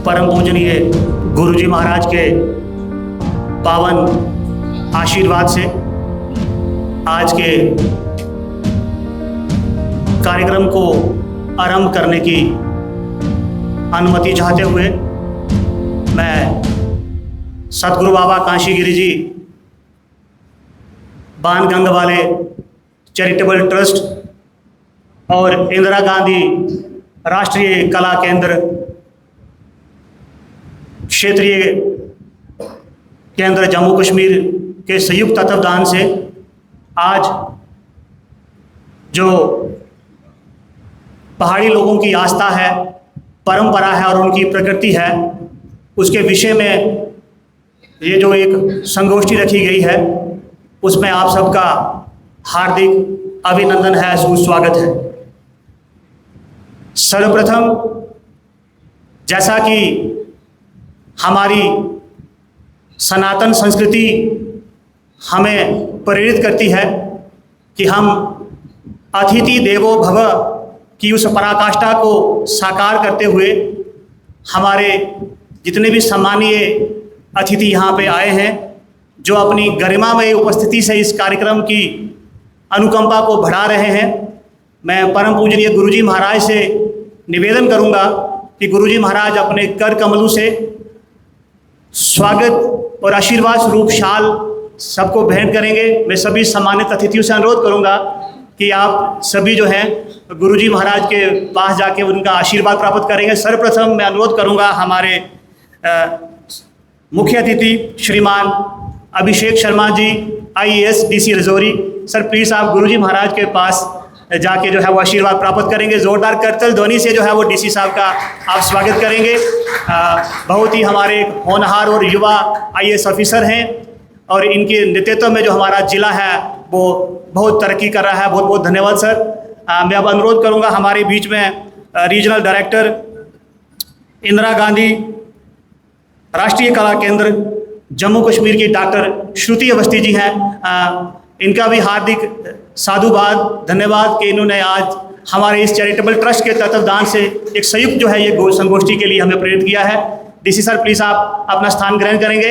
परम पूजनीय गुरुजी महाराज के पावन आशीर्वाद से आज के कार्यक्रम को आरंभ करने की अनुमति चाहते हुए मैं सतगुरु बाबा काशी गिरी जी बाणगंग वाले चैरिटेबल ट्रस्ट और इंदिरा गांधी राष्ट्रीय कला केंद्र क्षेत्रीय केंद्र जम्मू कश्मीर के संयुक्त तत्वावधान से आज जो पहाड़ी लोगों की आस्था है, परंपरा है और उनकी प्रकृति है, उसके विषय में ये जो एक संगोष्ठी रखी गई है उसमें आप सबका हार्दिक अभिनंदन है, सुस्वागत है। सर्वप्रथम जैसा कि हमारी सनातन संस्कृति हमें प्रेरित करती है कि हम अतिथि देवो भव की उस पराकाष्ठा को साकार करते हुए हमारे जितने भी सम्मानीय अतिथि यहाँ पे आए हैं, जो अपनी गरिमामय उपस्थिति से इस कार्यक्रम की अनुकंपा को बढ़ा रहे हैं, मैं परम पूजनीय गुरुजी महाराज से निवेदन करूँगा कि गुरुजी महाराज अपने कर कमलों से स्वागत और आशीर्वाद स्वरूप शाल सबको भेंट करेंगे। मैं सभी सम्मानित अतिथियों से अनुरोध करूंगा कि आप सभी जो हैं गुरुजी महाराज के पास जाके उनका आशीर्वाद प्राप्त करेंगे। सर्वप्रथम मैं अनुरोध करूंगा हमारे मुख्य अतिथि श्रीमान Abhishek Sharma ji, IAS DC Rajouri. Sir please आप गुरुजी महाराज के पास जाके जो है वो आशीर्वाद प्राप्त करेंगे। ज़ोरदार करतल ध्वनि से जो है वो DC साहब का आप स्वागत करेंगे। बहुत ही हमारे होनहार और युवा IAS ऑफिसर हैं और इनके नेतृत्व में जो हमारा ज़िला है वो बहुत तरक्की कर रहा है। बहुत बहुत धन्यवाद सर। मैं अब अनुरोध करूंगा हमारे बीच में रीजनल डायरेक्टर इंदिरा गांधी राष्ट्रीय कला केंद्र जम्मू कश्मीर की डॉक्टर श्रुति अवस्थी जी हैं। इनका भी हार्दिक साधुवाद, धन्यवाद कि इन्होंने आज हमारे इस चैरिटेबल ट्रस्ट के तत्वावधान से एक संयुक्त जो है ये संगोष्ठी के लिए हमें प्रेरित किया है। DC सर प्लीज़ आप अपना स्थान ग्रहण करेंगे।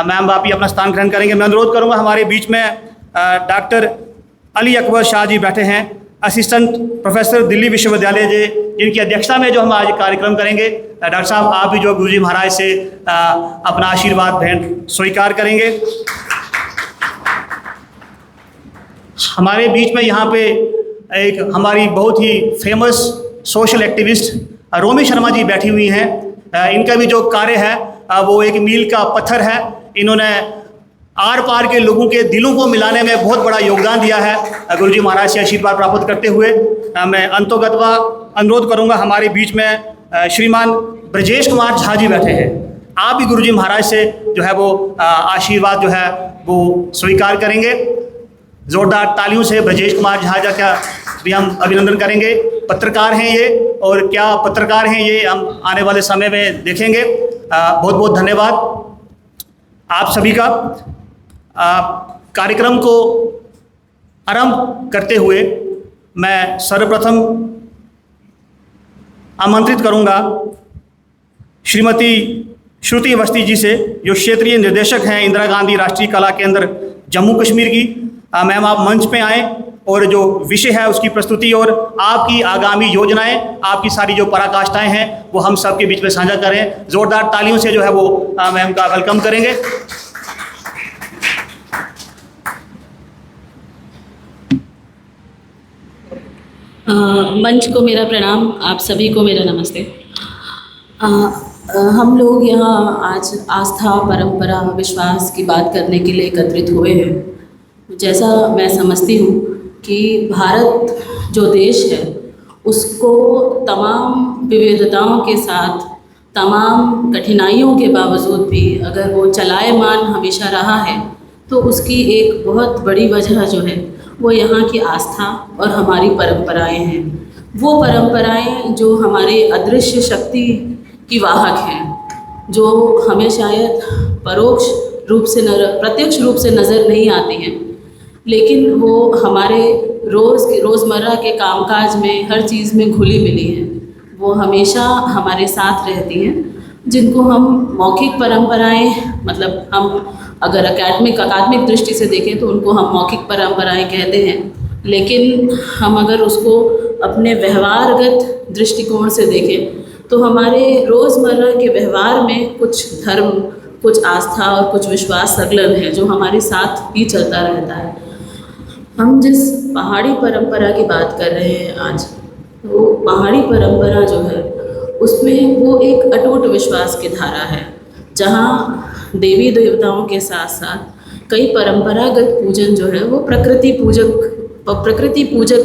मैम आप ही अपना स्थान ग्रहण करेंगे। मैं अनुरोध करूंगा हमारे बीच में डॉक्टर अली अकबर शाह जी बैठे हैं, असिस्टेंट प्रोफेसर दिल्ली विश्वविद्यालय जी, जिनकी अध्यक्षता में जो हम आज कार्यक्रम करेंगे। डॉक्टर साहब आप भी जो गुरुजी महाराज से अपना आशीर्वाद भेंट स्वीकार करेंगे। हमारे बीच में यहाँ पे एक हमारी बहुत ही फेमस सोशल एक्टिविस्ट रोमी शर्मा जी बैठी हुई हैं। इनका भी जो कार्य है वो एक मील का पत्थर है। इन्होंने आर पार के लोगों के दिलों को मिलाने में बहुत बड़ा योगदान दिया है। गुरुजी महाराज से आशीर्वाद प्राप्त करते हुए मैं अंतोगतवा अनुरोध करूंगा हमारे बीच में श्रीमान ब्रजेश कुमार झा जी बैठे हैं। आप भी गुरुजी महाराज से जो है वो आशीर्वाद जो है वो स्वीकार करेंगे। जोरदार तालियों से ब्रजेश कुमार झा का भी हम अभिनंदन करेंगे। पत्रकार हैं ये, और क्या पत्रकार हैं ये हम आने वाले समय में देखेंगे। बहुत बहुत धन्यवाद आप सभी का। कार्यक्रम को आरंभ करते हुए मैं सर्वप्रथम आमंत्रित करूंगा श्रीमती श्रुति अवस्थी जी से, जो क्षेत्रीय निर्देशक हैं इंदिरा गांधी राष्ट्रीय कला केंद्र जम्मू कश्मीर की। मैम आप मंच पे आएँ और जो विषय है उसकी प्रस्तुति और आपकी आगामी योजनाएं, आपकी सारी जो पराकाष्ठाएं हैं वो हम सबके बीच में साझा करें। जोरदार तालियों से जो है वो मैम का वेलकम करेंगे। मंच को मेरा प्रणाम, आप सभी को मेरा नमस्ते। हम लोग यहाँ आज आस्था, परंपरा, विश्वास की बात करने के लिए एकत्रित हुए हैं। जैसा मैं समझती हूँ कि भारत जो देश है उसको तमाम विविधताओं के साथ, तमाम कठिनाइयों के बावजूद भी अगर वो चलायमान हमेशा रहा है तो उसकी एक बहुत बड़ी वजह जो है वो यहाँ की आस्था और हमारी परंपराएं हैं। वो परंपराएं जो हमारे अदृश्य शक्ति की वाहक हैं, जो हमें शायद परोक्ष रूप से प्रत्यक्ष रूप से नज़र नहीं आती हैं, लेकिन वो हमारे रोज़मर्रा के कामकाज में हर चीज़ में घुली मिली हैं। वो हमेशा हमारे साथ रहती हैं जिनको हम मौखिक परंपराएं, मतलब हम अगर अकादमिक दृष्टि से देखें तो उनको हम मौखिक परंपराएं कहते हैं, लेकिन हम अगर उसको अपने व्यवहारगत दृष्टिकोण से देखें तो हमारे रोज़मर्रा के व्यवहार में कुछ धर्म, कुछ आस्था और कुछ विश्वास संलग्न है जो हमारे साथ ही चलता रहता है। हम जिस पहाड़ी परंपरा की बात कर रहे हैं आज, वो पहाड़ी परंपरा जो है उसमें वो एक अटूट विश्वास की धारा है, जहाँ देवी देवताओं के साथ साथ कई परंपरागत पूजन जो है वो प्रकृति पूजक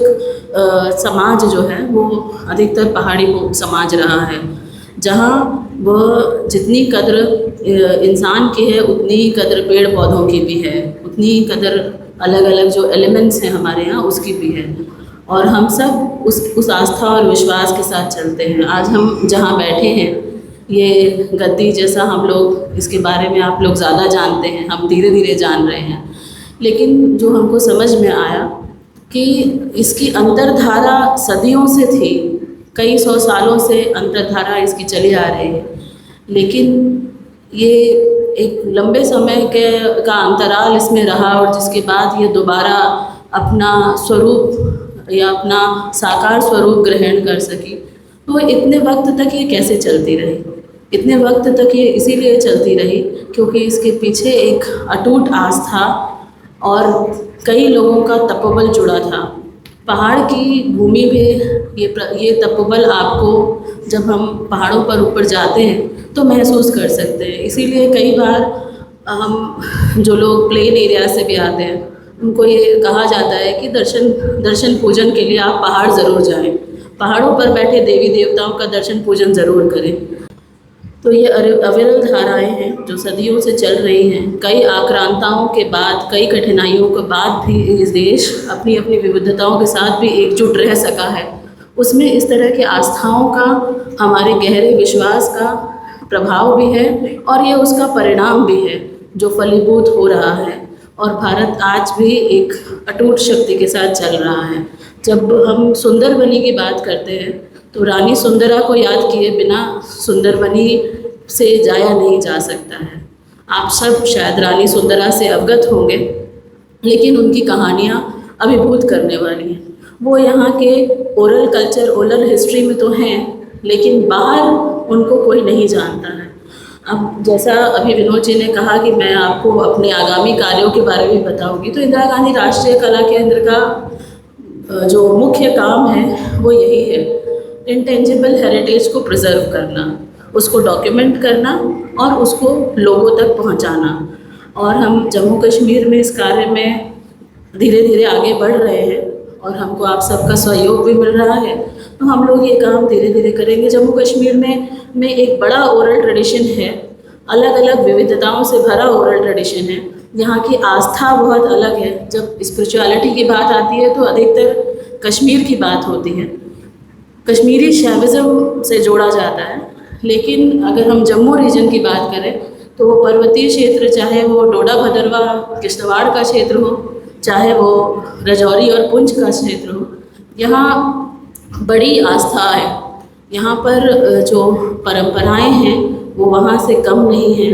समाज जो है वो अधिकतर पहाड़ी समाज रहा है, जहाँ वह जितनी कद्र इंसान की है उतनी ही कद्र पेड़ पौधों की भी है, उतनी ही कद्र अलग अलग जो एलिमेंट्स हैं हमारे यहाँ उसकी भी है, और हम सब उस आस्था और विश्वास के साथ चलते हैं। आज हम जहाँ बैठे हैं, ये गद्दी जैसा, हम लोग इसके बारे में आप लोग ज़्यादा जानते हैं, हम धीरे धीरे जान रहे हैं, लेकिन जो हमको समझ में आया कि इसकी अंतर्धारा सदियों से थी, कई सौ सालों से अंतर्धारा इसकी चली आ रही है, लेकिन ये एक लंबे समय का अंतराल इसमें रहा, और जिसके बाद ये दोबारा अपना स्वरूप या अपना साकार स्वरूप ग्रहण कर सकी। तो इतने वक्त तक ये कैसे चलती रही? इतने वक्त तक ये इसीलिए चलती रही क्योंकि इसके पीछे एक अटूट आस्था और कई लोगों का तपोबल जुड़ा था। पहाड़ की भूमि में ये तपोबल आपको जब हम पहाड़ों पर ऊपर जाते हैं तो महसूस कर सकते हैं। इसीलिए कई बार हम जो लोग प्लेन एरिया से भी आते हैं उनको ये कहा जाता है कि दर्शन पूजन के लिए आप पहाड़ ज़रूर जाएं, पहाड़ों पर बैठे देवी देवताओं का दर्शन पूजन ज़रूर करें। तो ये अविरल धाराएं हैं जो सदियों से चल रही हैं। कई आक्रांताओं के बाद, कई कठिनाइयों के बाद भी इस देश अपनी अपनी विविधताओं के साथ भी एकजुट रह सका है। उसमें इस तरह की आस्थाओं का, हमारे गहरे विश्वास का प्रभाव भी है, और ये उसका परिणाम भी है जो फलीभूत हो रहा है। और भारत आज भी एक अटूट शक्ति के साथ चल रहा है। जब हम सुंदरबनी की बात करते हैं तो रानी सुंदरा को याद किए बिना सुंदरबनी से जाया नहीं जा सकता है। आप सब शायद रानी सुंदरा से अवगत होंगे, लेकिन उनकी कहानियाँ अभिभूत करने वाली हैं। वो यहाँ के ओरल कल्चर, ओरल हिस्ट्री में तो हैं, लेकिन बाहर उनको कोई नहीं जानता है। अब जैसा अभी विनोद जी ने कहा कि मैं आपको अपने आगामी कार्यों के बारे में बताऊंगी, तो इंदिरा गांधी राष्ट्रीय कला केंद्र का जो मुख्य काम है वो यही है, इंटेंजिबल हेरिटेज को प्रिजर्व करना, उसको डॉक्यूमेंट करना और उसको लोगों तक पहुंचाना। और हम जम्मू कश्मीर में इस कार्य में धीरे धीरे आगे बढ़ रहे हैं और हमको आप सबका सहयोग भी मिल रहा है। तो हम लोग ये काम धीरे धीरे करेंगे। जम्मू कश्मीर में एक बड़ा ओरल ट्रेडिशन है, अलग अलग विविधताओं से भरा ओरल ट्रेडिशन है। यहाँ की आस्था बहुत अलग है। जब स्पिरिचुअलिटी की बात आती है तो अधिकतर कश्मीर की बात होती है, कश्मीरी शैविज़्म से जोड़ा जाता है। लेकिन अगर हम जम्मू रीजन की बात करें तो वो पर्वतीय क्षेत्र, चाहे वो डोडा भदरवा किश्तवाड़ का क्षेत्र हो, चाहे वो राजौरी और पुंछ का क्षेत्र हो, यहाँ बड़ी आस्था है। यहाँ पर जो परंपराएं हैं वो वहाँ से कम नहीं हैं।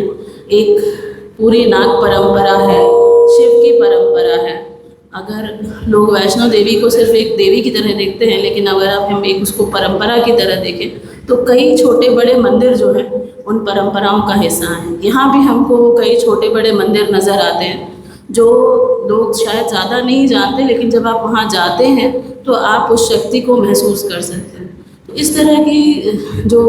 एक पूरी नाग परंपरा है, शिव की परंपरा है। अगर लोग वैष्णो देवी को सिर्फ एक देवी की तरह देखते हैं, लेकिन अगर आप हम एक उसको परंपरा की तरह देखें तो कई छोटे बड़े मंदिर जो हैं उन परंपराओं का हिस्सा हैं। यहाँ भी हमको कई छोटे बड़े मंदिर नज़र आते हैं जो लोग शायद ज़्यादा नहीं जानते, लेकिन जब आप वहाँ जाते हैं तो आप उस शक्ति को महसूस कर सकते हैं। तो इस तरह की जो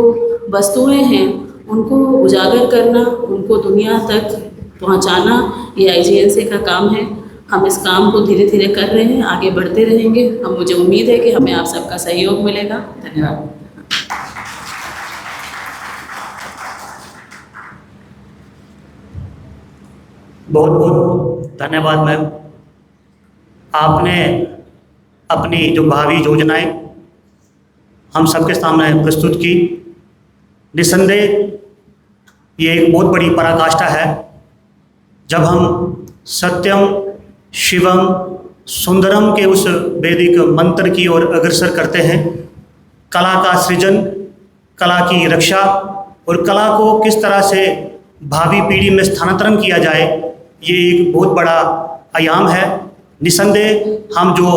वस्तुएं हैं उनको उजागर करना, उनको दुनिया तक पहुँचाना, ये IGNC का काम है। हम इस काम को धीरे धीरे कर रहे हैं, आगे बढ़ते रहेंगे। मुझे उम्मीद है कि हमें आप सबका सहयोग मिलेगा। धन्यवाद। बहुत बहुत धन्यवाद मैम। आपने अपनी जो भावी योजनाएं हम सबके सामने प्रस्तुत की। निस्संदेह ये एक बहुत बड़ी पराकाष्ठा है जब हम सत्यम शिवम सुंदरम के उस वैदिक मंत्र की ओर अग्रसर करते हैं। कला का सृजन, कला की रक्षा और कला को किस तरह से भावी पीढ़ी में स्थानांतरण किया जाए, ये एक बहुत बड़ा आयाम है। निसंदेह हम जो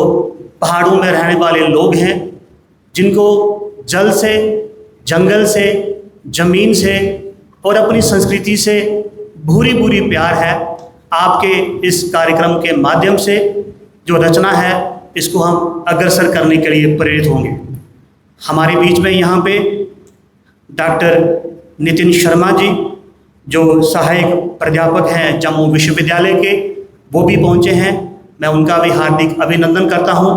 पहाड़ों में रहने वाले लोग हैं, जिनको जल से, जंगल से, ज़मीन से और अपनी संस्कृति से भूरी भूरी प्यार है, आपके इस कार्यक्रम के माध्यम से जो रचना है इसको हम अग्रसर करने के लिए प्रेरित होंगे। हमारे बीच में यहाँ पे डॉक्टर नितिन शर्मा जी जो सहायक प्राध्यापक हैं जम्मू विश्वविद्यालय के, वो भी पहुँचे हैं। मैं उनका भी हार्दिक अभिनंदन करता हूँ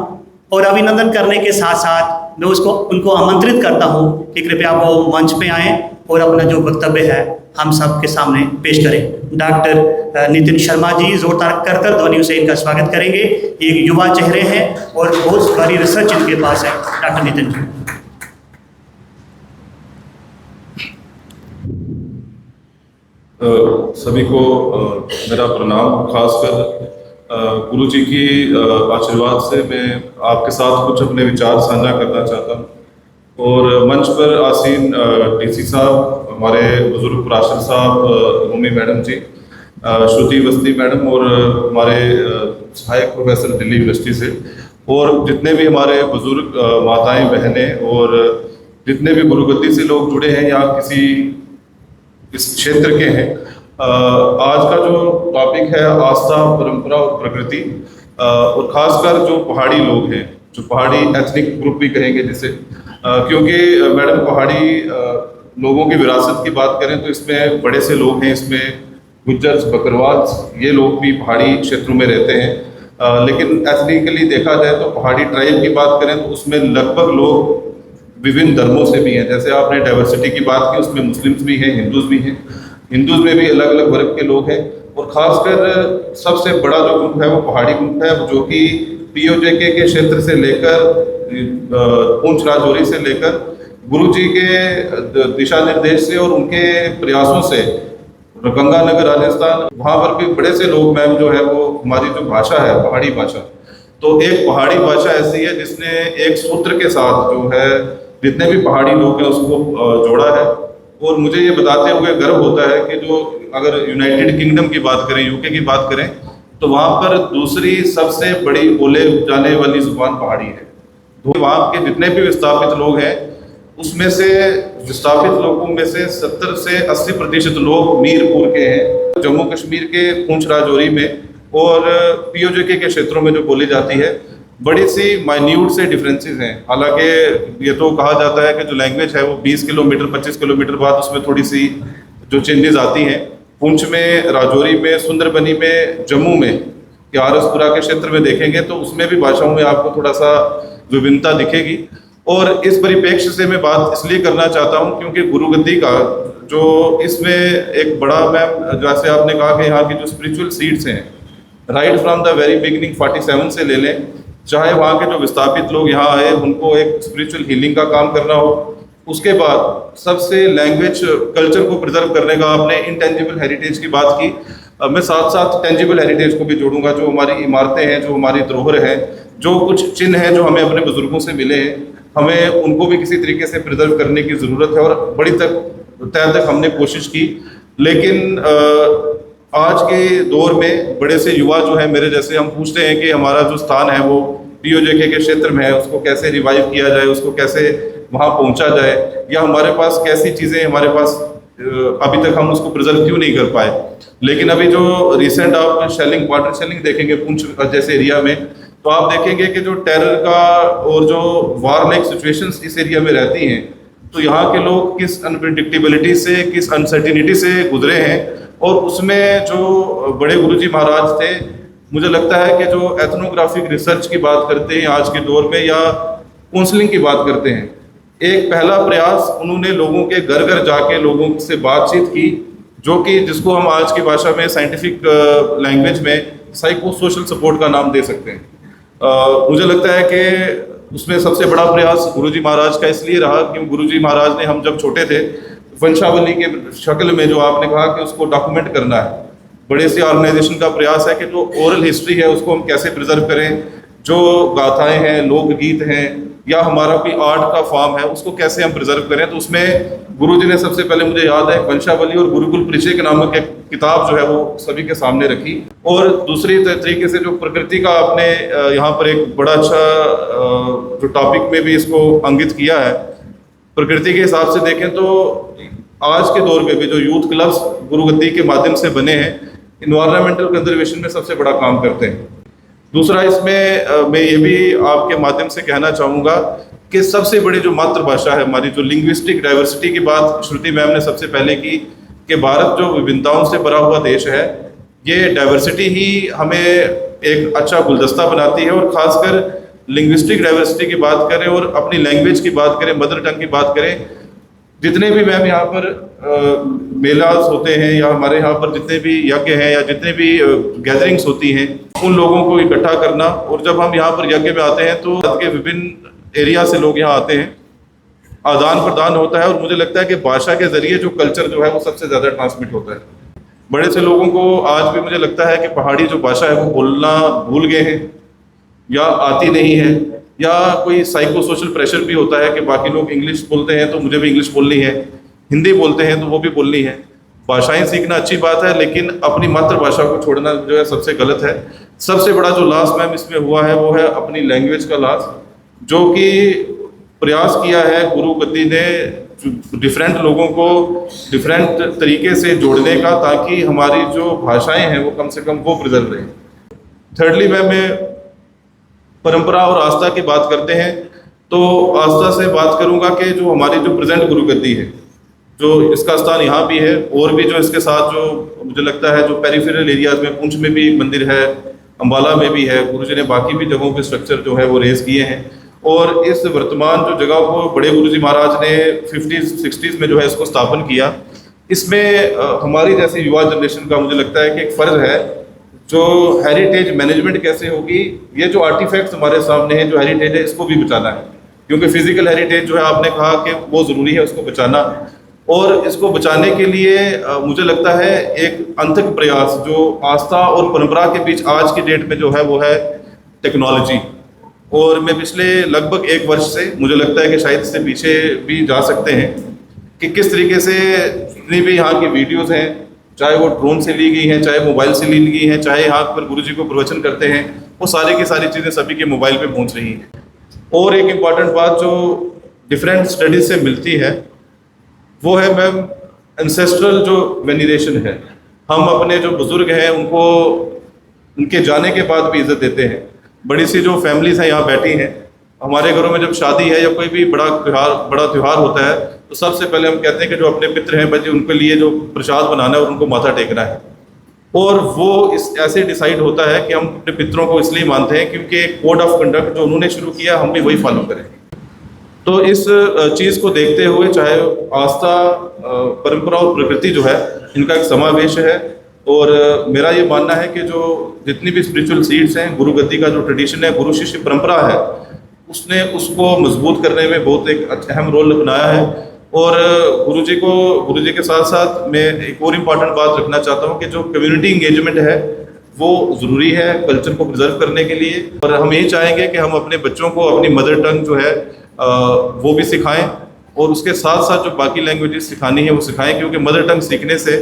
और अभिनंदन करने के साथ साथ मैं उनको आमंत्रित करता हूँ कि कृपया वो मंच पे आएँ और अपना जो वक्तव्य है हम सब के सामने पेश करें। डॉक्टर नितिन शर्मा जी जोरदार करकर ध्वनियों से इनका स्वागत करेंगे। एक युवा चेहरे हैं और बहुत सारी रिसर्च इनके पास है। डॉक्टर नितिन जी। सभी को मेरा प्रणाम। खासकर गुरु जी की आशीर्वाद से मैं आपके साथ कुछ अपने विचार साझा करना चाहता हूँ। और मंच पर आसीन डीसी साहब, हमारे बुजुर्ग प्राशर साहब, रूमी मैडम जी, श्रुति वस्ती मैडम और हमारे सहायक प्रोफेसर दिल्ली यूनिवर्सिटी से, और जितने भी हमारे बुजुर्ग माताएं, बहनें और जितने भी गुरुगद्दी से लोग जुड़े हैं या किसी इस क्षेत्र के हैं। आज का जो टॉपिक है आस्था, परंपरा और प्रकृति, और खासकर जो पहाड़ी लोग हैं, जो पहाड़ी एथनिक ग्रुप भी कहेंगे जिसे, क्योंकि मैडम पहाड़ी लोगों की विरासत की बात करें तो इसमें बड़े से लोग हैं, इसमें गुज्जर, बकरवाल, ये लोग भी पहाड़ी क्षेत्रों में रहते हैं। लेकिन एथनिकली देखा जाए तो पहाड़ी ट्राइब की बात करें तो उसमें लगभग लोग विभिन्न धर्मों से भी हैं। जैसे आपने डाइवर्सिटी की बात की, उसमें मुस्लिम्स भी हैं, हिंदूज भी हैं। हिंदूज में भी अलग अलग वर्ग के लोग हैं, और ख़ासकर सबसे बड़ा जो ग्रुप है वो पहाड़ी ग्रुप है, जो कि पीओजेके के क्षेत्र से लेकर पूंछ राजौरी से लेकर गुरुजी के दिशा निर्देश से और उनके प्रयासों से गंगानगर राजस्थान, वहाँ पर भी बड़े से लोग मैम जो है वो हमारी जो भाषा है पहाड़ी भाषा, तो एक पहाड़ी भाषा ऐसी है जिसने एक सूत्र के साथ जो है जितने भी पहाड़ी लोग हैं उसको जोड़ा है। और मुझे ये बताते हुए गर्व होता है कि जो अगर यूनाइटेड किंगडम की बात करें, यूके की बात करें, तो वहाँ पर दूसरी सबसे बड़ी बोले जाने वाली जुबान पहाड़ी है। तो वहाँ के जितने भी विस्थापित लोग हैं उसमें से विस्थापित लोगों में से 70 से 80% लोग मीरपुर के हैं, जम्मू कश्मीर के पूंछ राजौरी में और पीओजेके के क्षेत्रों में जो बोली जाती है। बड़ी सी माइन्यूट से डिफरेंसेस हैं। हालांकि ये तो कहा जाता है कि जो लैंग्वेज है वो 20 किलोमीटर 25 किलोमीटर बाद उसमें थोड़ी सी जो चेंजेस आती हैं। पुंछ में, राजौरी में, सुंदरबनी में, जम्मू में या आरसपुरा के क्षेत्र में देखेंगे तो उसमें भी भाषाओं में आपको थोड़ा सा विभिन्नता दिखेगी। और इस परिप्रेक्ष्य से मैं बात इसलिए करना चाहता हूँ क्योंकि गुरुगद्दी का जो इसमें एक बड़ा, मैम जैसे आपने कहा कि यहाँ की जो स्पिरिचुअल सीड्स हैं, right from the very beginning 47 से ले लें, चाहे वहाँ के जो विस्थापित लोग यहाँ आए उनको एक स्पिरिचुअल हीलिंग का काम करना हो, उसके बाद सबसे लैंग्वेज कल्चर को प्रिजर्व करने का आपने इंटेंजिबल हेरिटेज की बात की। मैं साथ साथ टेंजिबल हेरिटेज को भी जोड़ूंगा, जो हमारी इमारतें हैं, जो हमारी धरोहर हैं, जो कुछ चिन्ह हैं जो हमें अपने बुजुर्गों से मिले हैं, हमें उनको भी किसी तरीके से प्रिजर्व करने की ज़रूरत है। और बड़ी तय तक हमने कोशिश की, लेकिन आज के दौर में बड़े से युवा जो है मेरे जैसे, हम पूछते हैं कि हमारा जो स्थान है वो पीओजेके के क्षेत्र में है, उसको कैसे रिवाइव किया जाए, उसको कैसे वहाँ पहुँचा जाए, या हमारे पास कैसी चीज़ें हमारे पास अभी तक हम उसको प्रिजर्व क्यों नहीं कर पाए। लेकिन अभी जो रिसेंट आप शेलिंग, वाटर शेलिंग देखेंगे पुंछ जैसे एरिया में, तो आप देखेंगे कि जो टेरर का और जो वार लाइक सिचुएशंस इस एरिया में रहती हैं, तो यहाँ के लोग किस अनप्रिडिक्टेबिलिटी से, किस अनसर्टिनिटी से गुजरे हैं। और उसमें जो बड़े गुरुजी महाराज थे, मुझे लगता है कि जो एथनोग्राफिक रिसर्च की बात करते हैं आज के दौर में, या काउंसलिंग की बात करते हैं, एक पहला प्रयास उन्होंने लोगों के घर घर जाके लोगों से बातचीत की, जो कि जिसको हम आज की भाषा में साइंटिफिक लैंग्वेज में साइको सोशल सपोर्ट का नाम दे सकते हैं। मुझे लगता है कि उसमें सबसे बड़ा प्रयास गुरुजी महाराज का इसलिए रहा क्योंकि गुरुजी महाराज ने, हम जब छोटे थे, वंशावली के शक्ल में जो आपने कहा कि उसको डॉक्यूमेंट करना है, बड़े से ऑर्गेनाइजेशन का प्रयास है कि जो ओरल हिस्ट्री है उसको हम कैसे प्रिजर्व करें, जो गाथाएं हैं, लोकगीत हैं, या हमारा कोई आर्ट का फॉर्म है उसको कैसे हम प्रिजर्व करें। तो उसमें गुरुजी ने सबसे पहले, मुझे याद है, वंशावली और गुरुकुल परिचय के नामक एक किताब जो है वो सभी के सामने रखी। और दूसरी तरीके से जो प्रकृति का आपने यहाँ पर एक बड़ा अच्छा जो टॉपिक में भी इसको अंकित किया है, प्रकृति के हिसाब से देखें तो आज के दौर में भी जो यूथ क्लब्स गुरुगद्दी के माध्यम से बने हैं, इन्वायरमेंटल कंजर्वेशन में सबसे बड़ा काम करते हैं। दूसरा, इसमें मैं ये भी आपके माध्यम से कहना चाहूँगा कि सबसे बड़ी जो मातृभाषा है हमारी, जो लिंग्विस्टिक डाइवर्सिटी की बात श्रुति मैम ने सबसे पहले की, कि भारत जो विभिन्नताओं से भरा हुआ देश है, ये डाइवर्सिटी ही हमें एक अच्छा गुलदस्ता बनाती है। और ख़ासकर लिंग्विस्टिक डाइवर्सिटी की बात करें और अपनी लैंग्वेज की बात करें, मदर टंग की बात करें, जितने भी मैम यहाँ पर मेलास होते हैं या हमारे यहाँ पर जितने भी यज्ञ हैं या जितने भी गैदरिंग्स होती हैं, उन लोगों को इकट्ठा करना। और जब हम यहाँ पर यज्ञ में आते हैं तो भारत के विभिन्न एरिया से लोग यहाँ आते हैं, आदान प्रदान होता है। और मुझे लगता है कि भाषा के ज़रिए जो कल्चर जो है वो सबसे ज़्यादा ट्रांसमिट होता है। बड़े से लोगों को आज भी मुझे लगता है कि पहाड़ी जो भाषा है वो बोलना भूल गए हैं या आती नहीं है, या कोई साइको सोशल प्रेशर भी होता है कि बाकी लोग इंग्लिश बोलते हैं तो मुझे भी इंग्लिश बोलनी है, हिंदी बोलते हैं तो वो भी बोलनी है। भाषाएं सीखना अच्छी बात है, लेकिन अपनी मातृभाषा को छोड़ना जो है सबसे गलत है। सबसे बड़ा जो लॉस मैम इसमें हुआ है वो है अपनी लैंग्वेज का लॉस, जो कि प्रयास किया है गुरु गद्दी ने डिफरेंट लोगों को डिफरेंट तरीके से जोड़ने का, ताकि हमारी जो भाषाएं हैं वो कम से कम वो प्रिजर्व रहें। थर्डली मैं परंपरा और आस्था की बात करते हैं तो आस्था से बात करूंगा कि जो हमारी जो प्रेजेंट गुरु गद्दी है, जो इसका स्थान यहाँ भी है, और भी जो इसके साथ जो मुझे लगता है जो पेरिफेरल एरियाज में, पुंछ में भी एक मंदिर है, अम्बाला में भी है, गुरुजी ने बाकी भी जगहों के स्ट्रक्चर जो है वो रेज किए हैं। और इस वर्तमान जो जगह को बड़े गुरुजी महाराज ने 50s-60s में जो है इसको स्थापन किया। इसमें हमारी जैसी युवा जनरेशन का मुझे लगता है कि एक फ़र्ज है, जो हेरिटेज मैनेजमेंट कैसे होगी, ये जो आर्टिफैक्ट्स हमारे सामने हैं, जो हेरिटेज है, इसको भी बचाना है। क्योंकि फिजिकल हेरिटेज जो है आपने कहा कि वो ज़रूरी है उसको बचाना, और इसको बचाने के लिए मुझे लगता है एक अनथक प्रयास जो आस्था और परंपरा के बीच आज की डेट में जो है वो है टेक्नोलॉजी। और मैं पिछले लगभग 1 वर्ष से, मुझे लगता है कि शायद इससे पीछे भी जा सकते हैं, कि किस तरीके से जितनी भी यहाँ की वीडियोज़ हैं, चाहे वो ड्रोन से ली गई हैं, चाहे मोबाइल से ली गई हैं, चाहे यहाँ पर गुरुजी को प्रवचन करते हैं, वो सारी की सारी चीज़ें सभी के मोबाइल पे पहुँच रही हैं। और एक इम्पॉर्टेंट बात जो डिफरेंट स्टडीज से मिलती है वो है मैम एंसेस्ट्रल जो वेनरेशन है। हम अपने जो बुज़ुर्ग हैं उनको उनके जाने के बाद भी इज़्ज़त देते हैं। बड़ी सी जो फैमिलीज़ हैं यहाँ बैठी हैं, हमारे घरों में जब शादी है या कोई भी बड़ा त्यौहार होता है तो सबसे पहले हम कहते हैं कि जो अपने पितृ हैं बच्चे, उनके लिए जो प्रसाद बनाना है और उनको माथा टेकना है। और वो इस ऐसे डिसाइड होता है कि हम अपने पितरों को इसलिए मानते हैं क्योंकि कोड ऑफ कंडक्ट जो उन्होंने शुरू किया हम भी वही फॉलो करें। तो इस चीज़ को देखते हुए, चाहे आस्था, परंपरा और प्रकृति जो है, इनका एक समावेश है। और मेरा ये मानना है कि जो जितनी भी स्पिरिचुअल सीड्स हैं, गुरु गद्दी का जो ट्रेडिशन है, गुरु शिष्य परंपरा है, उसने उसको मजबूत करने में बहुत एक अहम रोल अपनाया है। और गुरुजी के साथ साथ मैं एक और इम्पॉर्टेंट बात रखना चाहता हूँ कि जो कम्युनिटी इंगेजमेंट है वो ज़रूरी है कल्चर को प्रिजर्व करने के लिए। और हम यही चाहेंगे कि हम अपने बच्चों को अपनी मदर टंग जो है वो भी सिखाएं, और उसके साथ साथ जो बाकी लैंग्वेजेस सिखानी है वो सिखाएं, क्योंकि मदर टंग सीखने से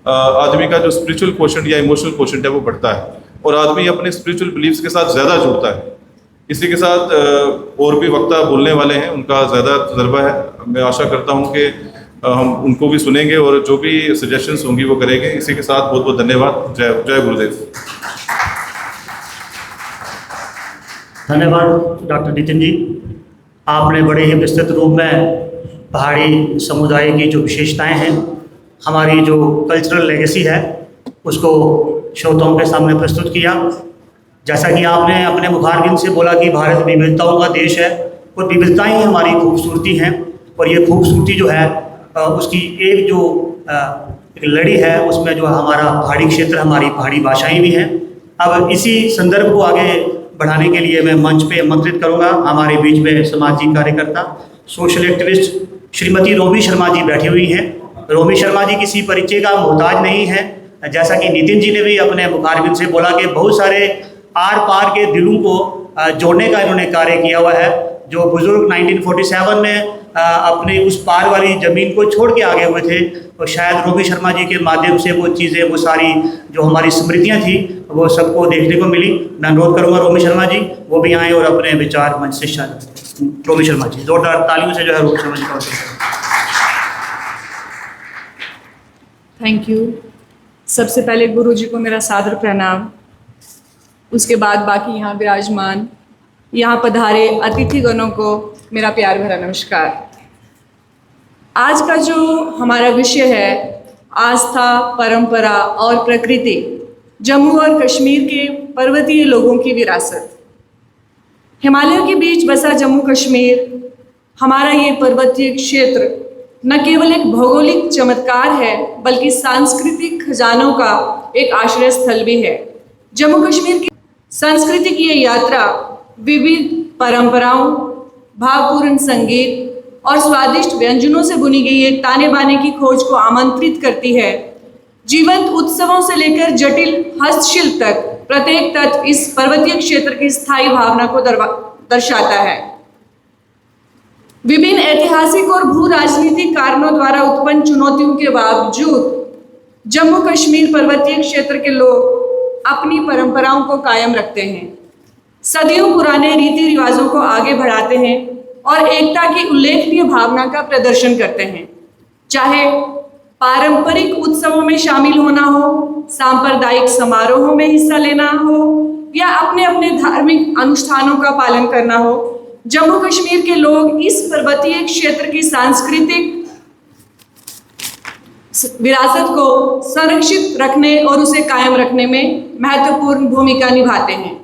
आदमी का जो स्पिरिचुअल क्वोशेंट या इमोशनल क्वोशेंट है वो बढ़ता है और आदमी अपने स्पिरिचुअल बिलीव्स के साथ ज़्यादा जुड़ता है। इसी के साथ और भी वक्ता बोलने वाले हैं, उनका ज़्यादा तजर्बा है। मैं आशा करता हूं कि हम उनको भी सुनेंगे और जो भी सजेशंस होंगी वो करेंगे। इसी के साथ बहुत बहुत धन्यवाद। जय गुरुदेव। धन्यवाद डॉक्टर नितिन जी, आपने बड़े ही विस्तृत रूप में पहाड़ी समुदाय की जो विशेषताएं हैं, हमारी जो कल्चरल लेगेसी है, उसको श्रोताओं के सामने प्रस्तुत किया। जैसा कि आपने अपने मुखारबिंद से बोला कि भारत विविधताओं का देश है और विविधताएं ही हमारी खूबसूरती हैं, और ये खूबसूरती जो है उसकी एक जो एक लड़ी है उसमें जो हमारा पहाड़ी क्षेत्र, हमारी पहाड़ी भाषाएं भी हैं। अब इसी संदर्भ को आगे बढ़ाने के लिए मैं मंच पे आमंत्रित करूंगा हमारे बीच में सामाजिक कार्यकर्ता, सोशल एक्टिविस्ट श्रीमती रोमी शर्मा जी बैठी हुई हैं। रोमी शर्मा जी किसी परिचय का मोहताज नहीं है। जैसा कि नितिन जी ने भी अपने मुखारबिंद से बोला कि बहुत सारे आर पार के दिलों को जोड़ने का इन्होंने कार्य किया हुआ है। जो बुज़ुर्ग 1947 में अपने उस पार वाली ज़मीन को छोड़ के आगे हुए थे, और शायद रोमी शर्मा जी के माध्यम से वो चीज़ें, वो सारी जो हमारी स्मृतियाँ थी, वो सबको देखने को मिली। मैं अनुरोध करूँगा रोमी शर्मा जी वो भी आएँ और अपने विचार मंच से शायद। रोमी शर्मा जी, जोरदार तालियों से जो है रोमी शर्मा जी का थैंक यू। सबसे पहले गुरु जी को मेरा सादर प्रणाम, उसके बाद बाकी यहाँ विराजमान, यहाँ पधारे अतिथिगणों को मेरा प्यार भरा नमस्कार। आज का जो हमारा विषय है आस्था, परंपरा और प्रकृति, जम्मू और कश्मीर के पर्वतीय लोगों की विरासत। हिमालयों के बीच बसा जम्मू कश्मीर, हमारा ये पर्वतीय क्षेत्र न केवल एक भौगोलिक चमत्कार है बल्कि सांस्कृतिक खजानों का एक आश्रय स्थल भी है। जम्मू कश्मीर की संस्कृति की ये यात्रा विविध परंपराओं, भावपूर्ण संगीत और स्वादिष्ट व्यंजनों से बुनी गई एक ताने बाने की खोज को आमंत्रित करती है। जीवंत उत्सवों से लेकर जटिल हस्तशिल्प तक प्रत्येक तत्व इस पर्वतीय क्षेत्र की स्थायी भावना को दर्शाता है। विभिन्न ऐतिहासिक और भू राजनीतिक कारणों द्वारा उत्पन्न चुनौतियों के बावजूद जम्मू कश्मीर पर्वतीय क्षेत्र के लोग अपनी परंपराओं को कायम रखते हैं, सदियों पुराने रीति रिवाजों को आगे बढ़ाते हैं और एकता की उल्लेखनीय भावना का प्रदर्शन करते हैं। चाहे पारंपरिक उत्सवों में शामिल होना हो, सांप्रदायिक समारोहों में हिस्सा लेना हो या अपने अपने धार्मिक अनुष्ठानों का पालन करना हो, जम्मू कश्मीर के लोग इस पर्वतीय क्षेत्र की सांस्कृतिक विरासत को संरक्षित रखने और उसे कायम रखने में महत्वपूर्ण भूमिका निभाते हैं।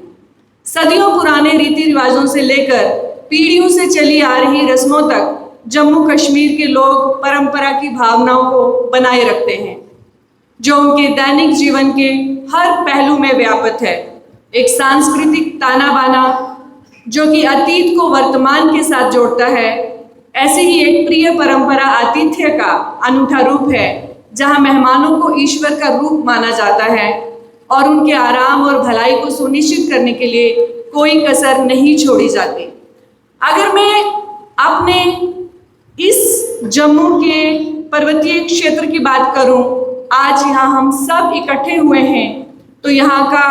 सदियों पुराने रीति रिवाजों से लेकर पीढ़ियों से चली आ रही रस्मों तक जम्मू कश्मीर के लोग परंपरा की भावनाओं को बनाए रखते हैं, जो उनके दैनिक जीवन के हर पहलू में व्याप्त है। एक सांस्कृतिक ताना बाना जो कि अतीत को वर्तमान के साथ जोड़ता है, ऐसी ही एक प्रिय परंपरा आतिथ्य का अनूठा रूप है, जहां मेहमानों को ईश्वर का रूप माना जाता है और उनके आराम और भलाई को सुनिश्चित करने के लिए कोई कसर नहीं छोड़ी जाती। अगर मैं अपने इस जम्मू के पर्वतीय क्षेत्र की बात करूं, आज यहाँ हम सब इकट्ठे हुए हैं, तो यहाँ का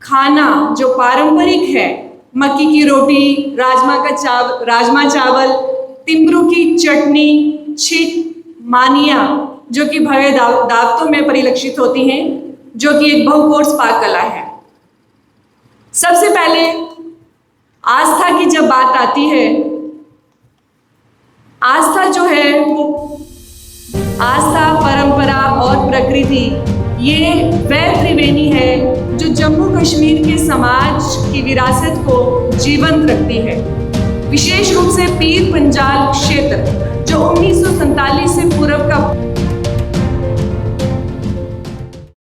खाना जो पारंपरिक है, मक्की की रोटी, राजमा चावल, तिम्बरू की चटनी, छिट, मानिया जो कि भव्य दावतों में परिलक्षित होती हैं, जो कि एक बहुकोर्स पाक कला है। सबसे पहले आस्था की जब बात आती है, आस्था जो है वो आस्था, परंपरा और प्रकृति, ये वह त्रिवेणी है जो जम्मू कश्मीर के समाज की विरासत को जीवंत रखती है। विशेष रूप से पीर पंजाल क्षेत्र